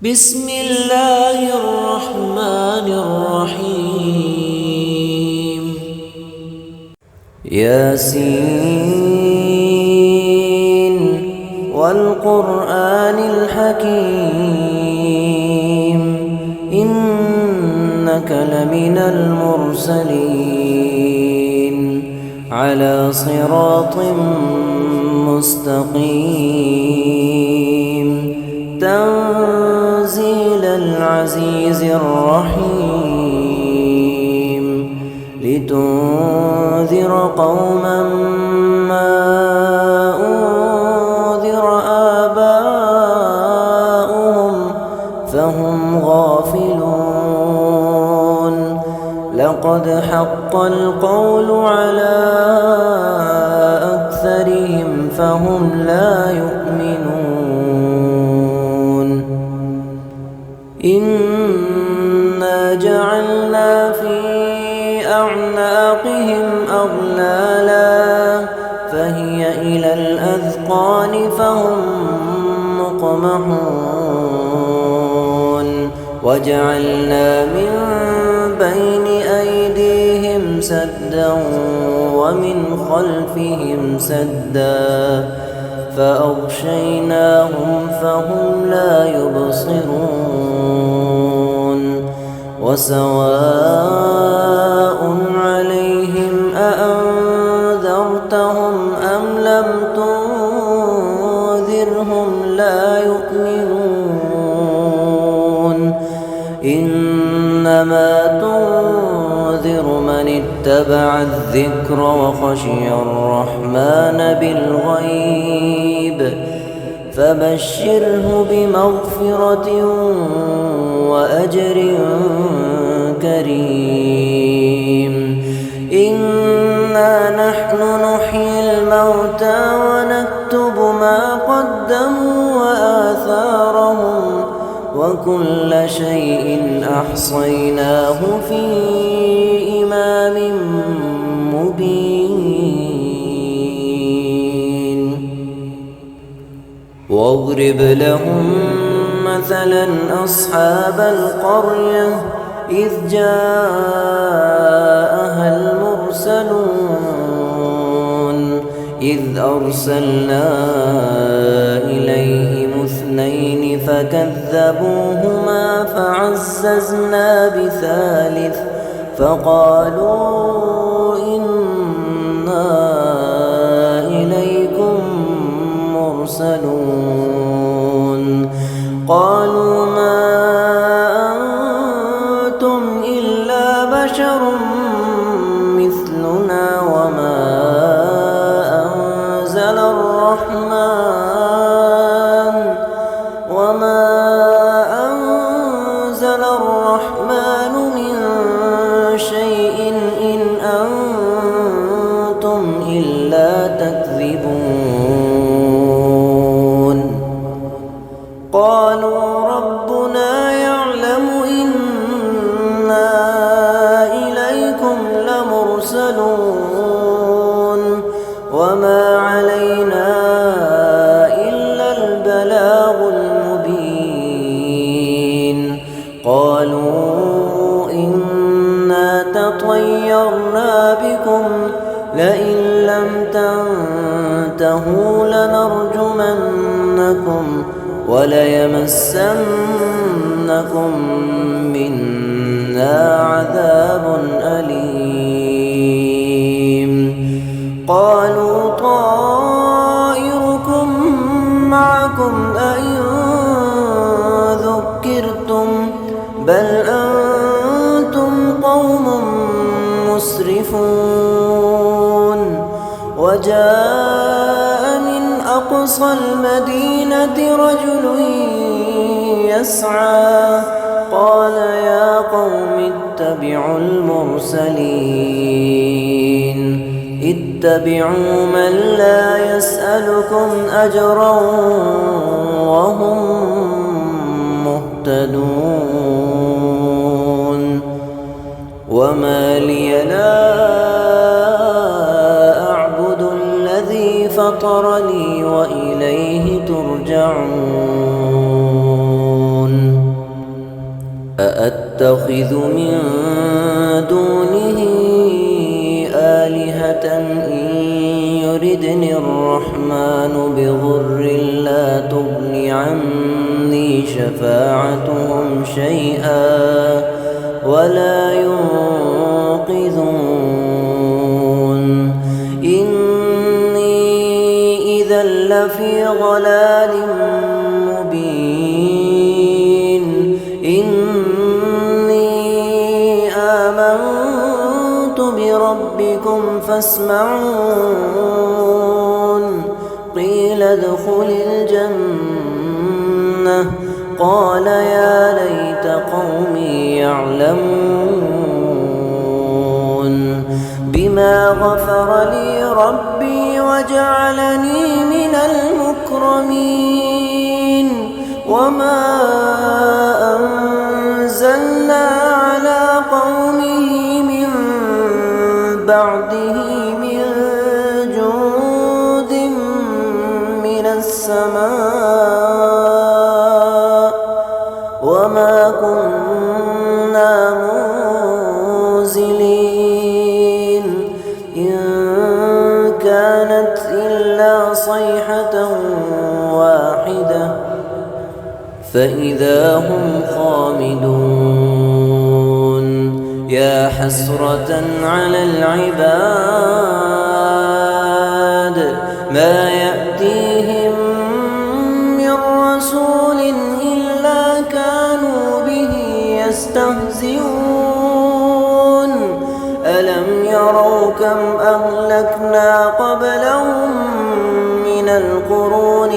بسم الله الرحمن الرحيم ياسين والقرآن الحكيم إنك لمن المرسلين على صراط مستقيم تنزيل العزيز الرحيم لتنذر قوما ما أنذر آباؤهم فهم غافلون لقد حق القول على أكثرهم فهم لا يؤمنون إنا جعلنا في أعناقهم أغلالا فهي إلى الأذقان فهم مقمحون وجعلنا من بين أيديهم سدا ومن خلفهم سدا فأغشيناهم فهم لا يبصرون وسواء عليهم أأنذرتهم أم لم تنذرهم لا يؤمنون إنما تنذر من اتبع الذكر وخشي الرحمن بالغيب فبشره بمغفرة وأجر كريم إنا نحن نحيي الموتى ونكتب ما قدموا وآثارهم وكل شيء أحصيناه في إمام مبين واضرب لهم مثلا أصحاب القرية إذ جاءها المرسلون إذ أرسلنا إليهم اثنين فكذبوهما فعززنا بثالث فقالوا إنا إليكم مرسلون قالوا ما أنتم إلا بشر مثلنا وما أنزل الرحمن من شيء إن أنتم إلا تكذبون قالوا ربنا يعلم إنا إليكم لمرسلون وما علينا إلا البلاغ المبين قالوا إنا تطيرنا بكم لئن لم تنتهوا لنرجمنكم وليمسنكم منا عذاب أليم قالوا طائركم معكم أئن ذكرتم بل أنتم قوم مسرفون وجاء من أقصى المدينة رجل يسعى قال يا قوم اتبعوا المرسلين اتبعوا من لا يسألكم أجرا وهم مهتدون وما لي لا أعبد الذي فطرني وإليه ترجعون. أأتخذ من دونه آلهة إن يردني الرحمن بضر لا تغن عني شفاعتهم شيئا ولا ينقذون إني إذا لفي ضلال مبين إني آمنت بربكم فاسمعون قيل ادخل الجنة قال يا ليت قومي يعلمون بما غفر لي ربي وجعلني من المكرمين وما أنزلنا على قومه من بعده من جند من السماء وما كنا منزلين إن كانت إلا صيحة واحدة فإذا هم خامدون يا حسرة على العباد ما يأتيهم من رسول إلا كانوا به يستهزئون ألم يروا كم أهلكنا قبلهم من القرون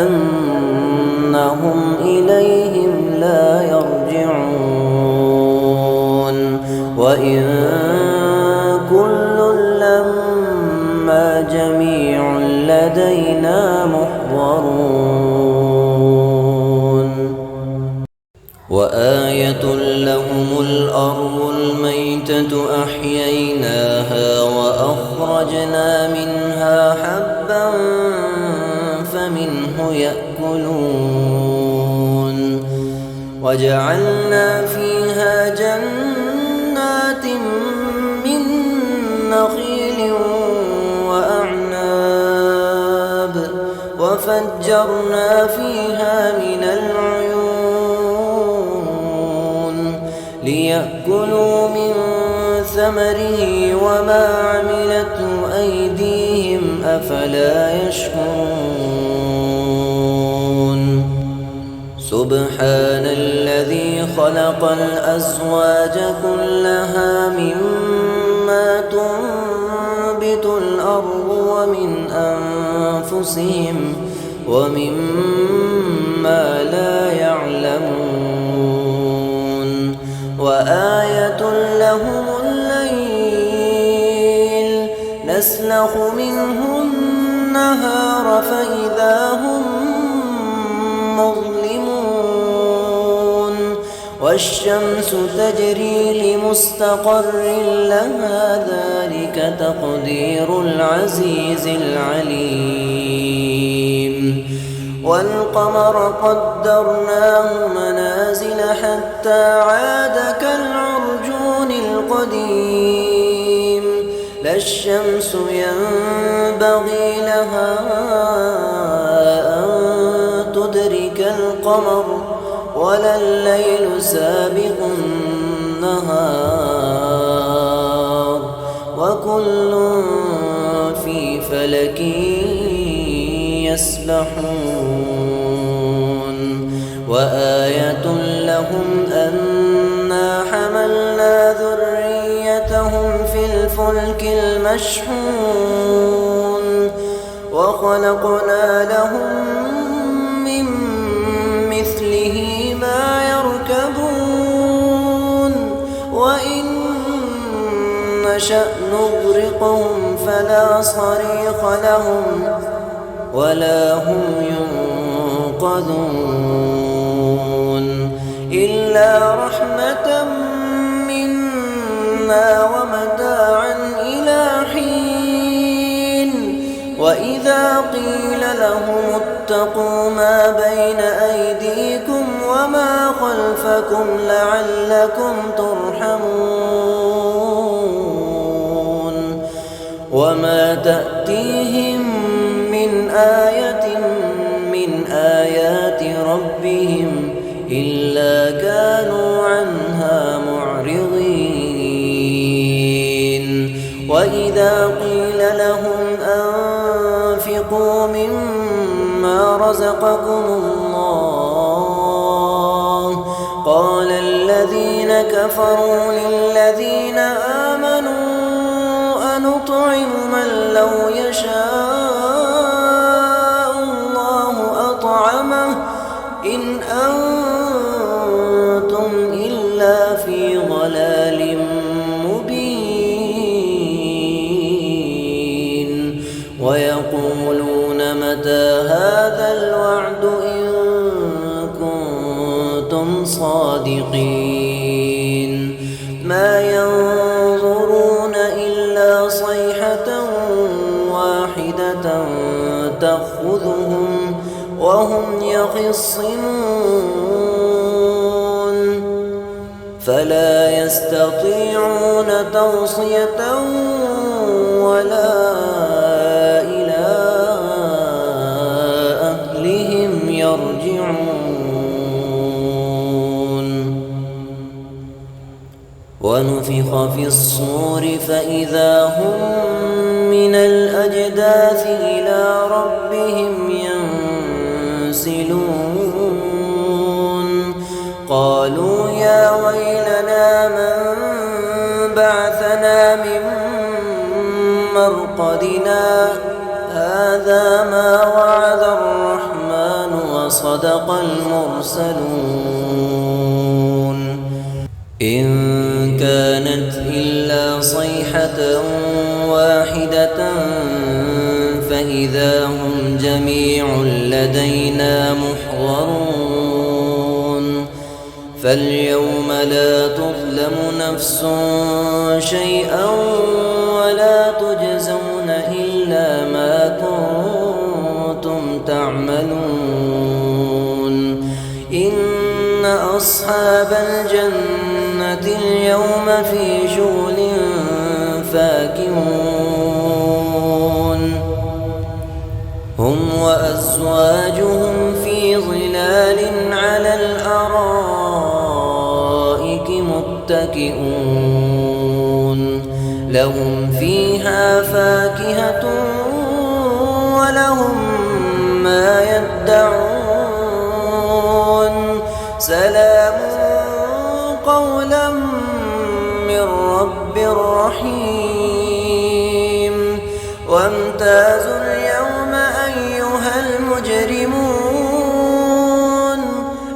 أنهم إليهم لا يرجعون وإن كل لما جميع لدينا محضرون وآية لهم الأرض الميتة أحييناها وأخرجنا منها حبا فمنه يأكلون وجعلنا فيها جنات من نخيل وأعناب وفجرنا فيها من العيون ليأكلوا من ثمره وما عملته أيديهم أفلا يشكرون سبحان الذي خلق الأزواج كلها مما تنبت الأرض ومن أنفسهم ومما لا يعلمون وآية لهم الليل نسلخ منه النهار فإذا هم مظلمون والشمس تجري لمستقر لها ذلك تقدير العزيز العليم والقمر قدرناه منازل حتى عاد كالعرجون القديم لا الشمس ينبغي لها أن تدرك القمر ولا الليل سابق النهار وكل في فلك يسبحون وآية لهم أنا حملنا ذريتهم في الفلك المشحون وخلقنا لهم من مثله ما يركبون وإن نشأ نغرقهم فلا صريخ لهم ولا هم ينقذون إلا رحمة منا ومتاعا إلى حين وإذا قيل لهم اتقوا ما بين أيديكم وما خلفكم لعلكم ترحمون وما تأتيهم من آية من آيات ربهم إلا كانوا عنها معرضين وإذا قيل لهم أنفقوا مما رزقكم الله قال الذين كفروا للذين آمنوا أنطعم من لو يشاء الله أطعمه إن أنتم إلا في ضلال مبين ويقولون متى هذا الوعد إن كنتم صادقين ما ينظرون إلا صيحة واحدة تأخذهم وهم يخصمون فلا يستطيعون توصية ولا إلى أهلهم يرجعون ونفخ في الصور فإذا هم من الأجداث إلى ربهم ينسلون قالوا يا ويلنا من بعثنا من مرقدنا هذا ما وعد الرحمن وصدق المرسلون إن كانت إلا صيحة واحدة فإذا هم جميع لدينا محضرون فاليوم لا تظلم نفس شيئا ولا تجزون إلا ما كنتم تعملون إن أصحاب الجنة اليوم في شغل فاكهون هم وأزواجهم في ظلال على الأرائك متكئون لهم فيها فاكهة ولهم ما يدعون سلام قولا من رب رحيم وامتازوا اليوم أيها المجرمون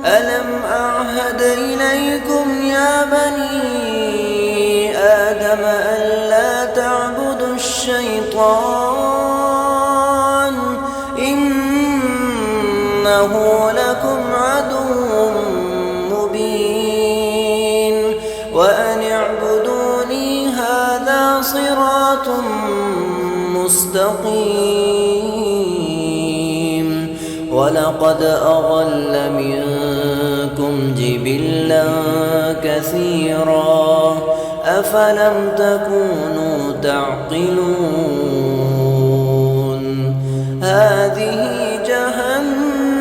ألم أعهد إليكم يا بني آدم ألا تعبدوا الشيطان إنه لكم عدو مبين وأن اعبدوني هذا صراط مستقيم ولقد أضل منكم جبلا كثيرا أفلم تكونوا تعقلون هذه جهنم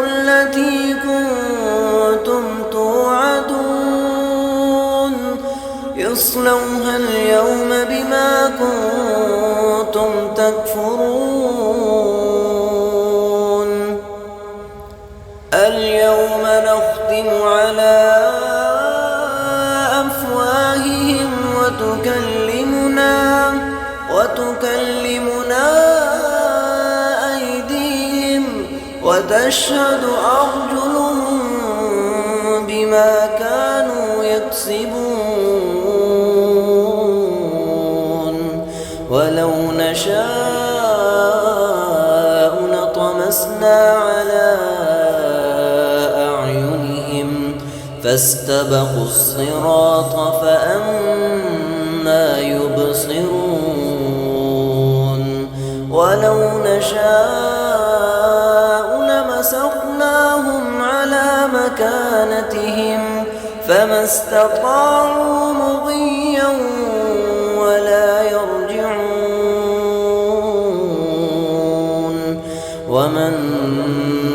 التي كنتم توعدون يصلوها اليوم بما كنتم تكفرون اليوم نختم على أفواههم وتكلمنا أيديهم وتشهد أرجلهم بما كانوا يكسبون ولو نشاء لطمسنا على أعينهم فاستبقوا الصراط فأنى يبصرون يبصرون ولو نشاء لمسخناهم على مكانتهم فما استطاعوا مضيا ولا يرجعون ومن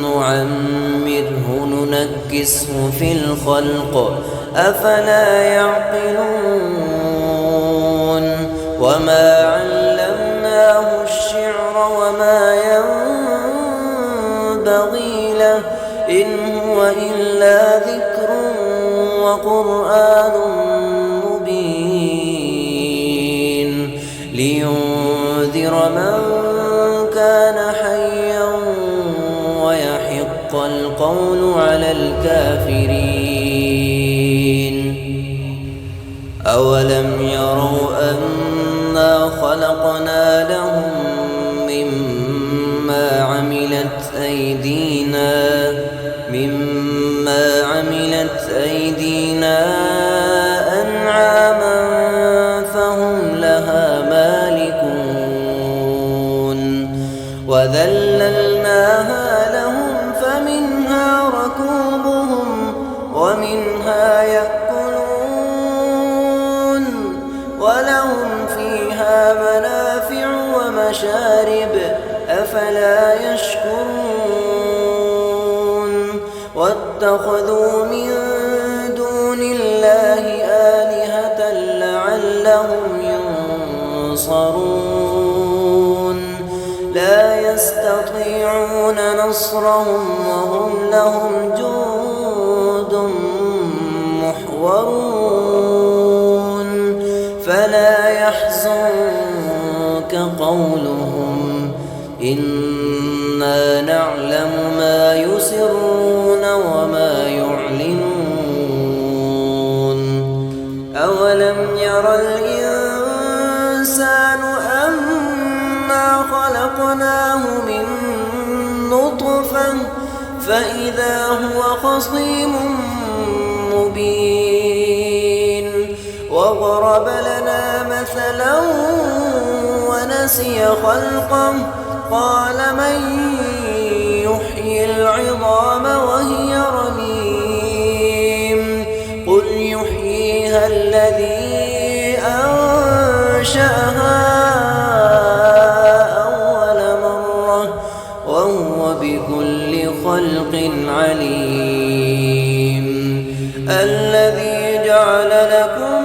نعمره ننكسه في الخلق أفلا يعقلون وما علمناه الشعر وما ينبغي له إن هو إلا ذكر وقرآن مبين لينذر من كان حيا ويحق القول على الكافرين أولم يروا أنا خلقنا لهم مما عملت أيدينا أنعاما فهم لها مالكون وذللناها لهم فمنها ركوبهم ومنها يأكلون ولهم فيها منافع ومشارب أفلا يشكرون واتخذوا من دون الله آلهة لعلهم ينصرون لا يستطيعون نصرهم وهم لهم جند محضرون فلا يحزنك قولهم إنا نعلم ما يسرون وما يعلنون أولم ير الإنسان أنا خلقناه من نطفة فإذا هو خصيم مبين وضرب لنا مثلا ونسي خلقه قال من يحيي العظام وهي رميم قل يحييها الذي أنشأها أول مرة وهو بكل خلق عليم الذي جعل لكم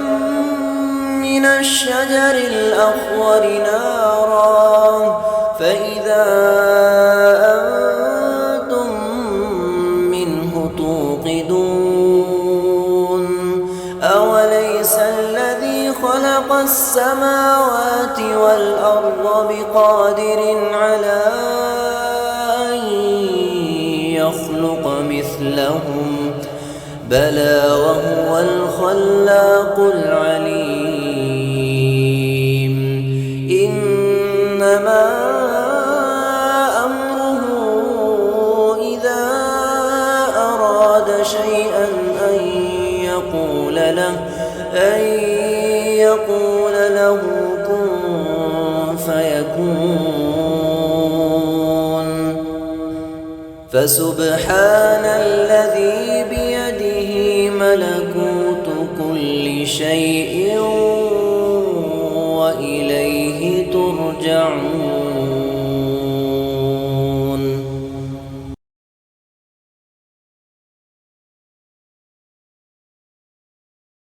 من الشجر الأخضر نارا فإذا أنتم منه توقدون أوليس الذي خلق السماوات والأرض بقادر على أن يخلق مثلهم بلى وهو الخلاق العليم إنما أمره إذا أراد شيئا أن يقول له كن فيكون فسبحان الذي بيده ملكوت كل شيء وإليه ترجعون.